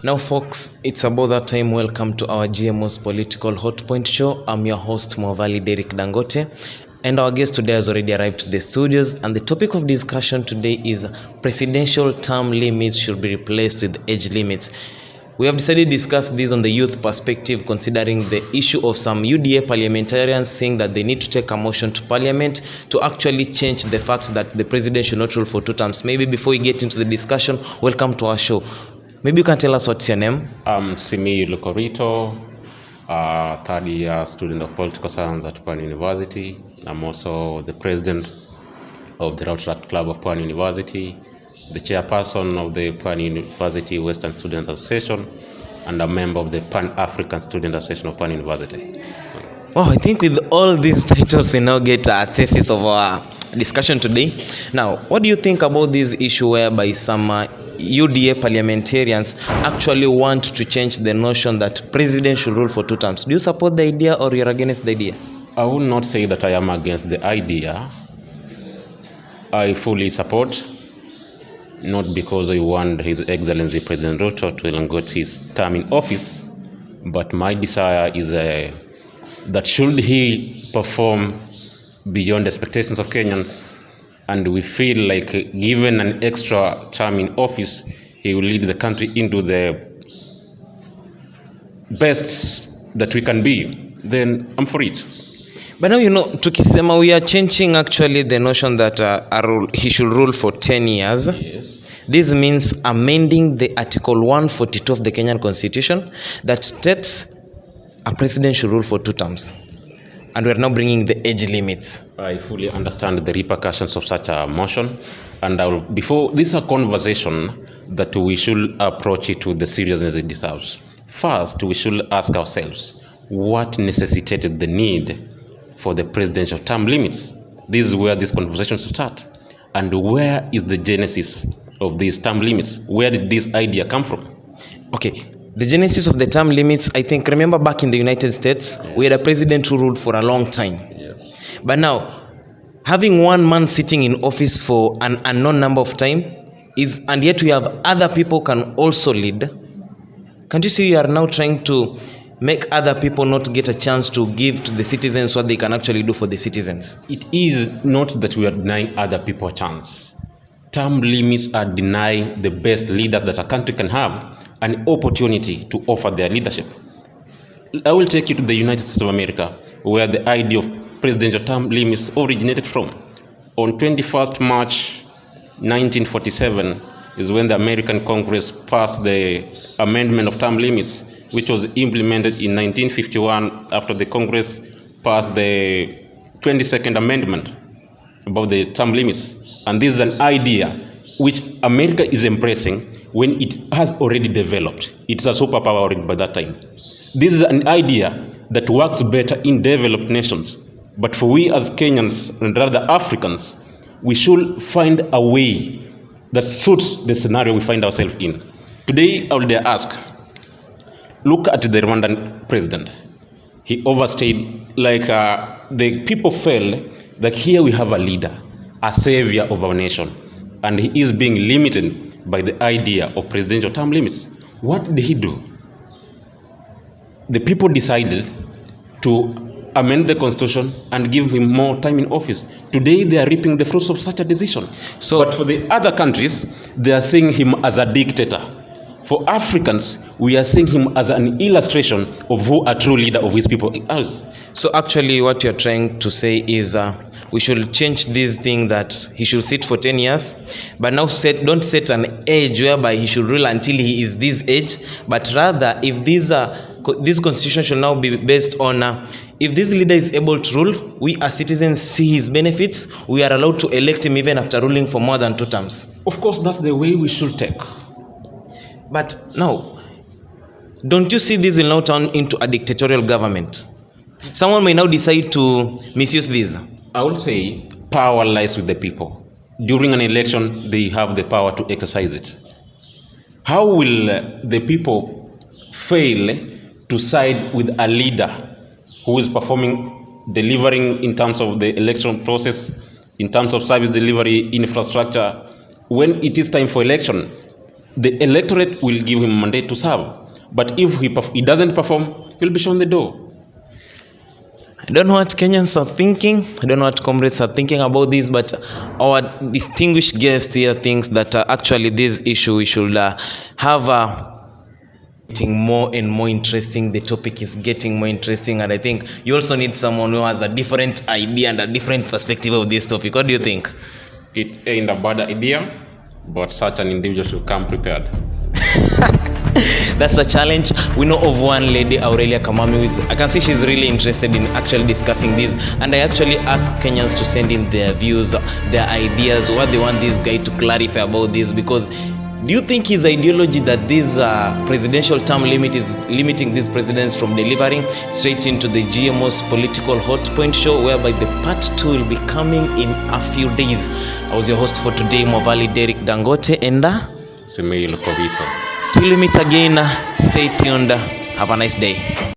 Now, folks, it's about that time. Welcome to our GMO's Political Hot Point Show. I'm your host, Mwavali Dangote, and our guest today has already arrived to the studios. And the topic of discussion today is presidential term limits should be replaced with age limits. We have decided to discuss this on the youth perspective, considering the issue of some UDA parliamentarians saying that they need to take a motion to parliament to actually change the fact that the president should not rule for 2 terms. Maybe before we get into the discussion, welcome to our show. Maybe you can tell us what's your name? I'm Simiyu Lukorito, third-year student of political science at Pwani University. I'm also the president of the Rotaract Club of Pwani University, the chairperson of the Pwani University Western Student Association, and a member of the Pan-African Student Association of Pwani University. Well, I think with all these titles, we now get a thesis of our discussion today. Now, what do you think about this issue whereby some UDA parliamentarians actually want to change the notion that president should rule for 2 terms? Do you support the idea or you're against the idea? I would not say that I am against the idea. I fully support, not because I want His Excellency President Ruto to elongate his term in office, but my desire is that should he perform beyond expectations of Kenyans, and we feel like given an extra term in office, he will lead the country into the best that we can be, then I'm for it. But now, tukisema we are changing actually the notion that he should rule for 10 years. Yes. This means amending the Article 142 of the Kenyan Constitution that states a president should rule for 2 terms. And we are now bringing the age limits. I fully understand the repercussions of such a motion. And before this is a conversation that we should approach it with the seriousness it deserves. First, we should ask ourselves, what necessitated the need for the presidential term limits? This is where this conversation should start. And where is the genesis of these term limits? Where did this idea come from? Okay, the genesis of the term limits, I think, remember back in the United States, we had a president who ruled for a long time. Yes. But now, having one man sitting in office for an unknown number of time and yet we have other people can also lead. Can't you see you are now trying to make other people not get a chance to give to the citizens what they can actually do for the citizens? It is not that we are denying other people a chance. Term limits are denying the best leaders that a country can have an opportunity to offer their leadership. I will take you to the United States of America, where the idea of presidential term limits originated from. On 21st March 1947 is when the American Congress passed the amendment of term limits, which was implemented in 1951 after the Congress passed the 22nd Amendment about the term limits. And this is an idea which America is embracing when it has already developed. It's a superpower already by that time. This is an idea that works better in developed nations. But for we as Kenyans and rather Africans, we should find a way that suits the scenario we find ourselves in. Today, I will dare ask, look at the Rwandan president. He overstayed, the people felt that here we have a leader, a savior of our nation, and he is being limited by the idea of presidential term limits. What did he do? The people decided to amend the constitution and give him more time in office. Today they are reaping the fruits of such a decision. But for the other countries, they are seeing him as a dictator. For Africans, we are seeing him as an illustration of who a true leader of his people is. So actually what you're trying to say is we should change this thing that he should sit for 10 years, but now don't set an age whereby he should rule until he is this age, but rather if this constitution should now be based on if this leader is able to rule, we as citizens see his benefits, we are allowed to elect him even after ruling for more than 2 terms. Of course, that's the way we should take. But now, don't you see this will now turn into a dictatorial government? Someone may now decide to misuse this. I would say power lies with the people. During an election, they have the power to exercise it. How will the people fail to side with a leader who is delivering in terms of the election process, in terms of service delivery, infrastructure, when it is time for election? the electorate will give him a mandate to serve. But if he doesn't perform, he'll be shown the door. I don't know what Kenyans are thinking. I don't know what comrades are thinking about this, but our distinguished guest here thinks that actually this issue we should have getting more and more interesting. The topic is getting more interesting, and I think you also need someone who has a different idea and a different perspective of this topic. What do you think? It ain't a bad idea, but such an individual should come prepared. That's a challenge. We know of one lady, Aurelia Kamami, who is, I can see she's really interested in actually discussing this, and I actually asked Kenyans to send in their views, their ideas, what they want this guy to clarify about this, because do you think his ideology that this presidential term limit is limiting these presidents from delivering straight into the GMO's political hot point show, whereby the part 2 will be coming in a few days? I was your host for today, Mwavali Dangote, and Simiyu Lukorito. Till we meet again, stay tuned. Have a nice day.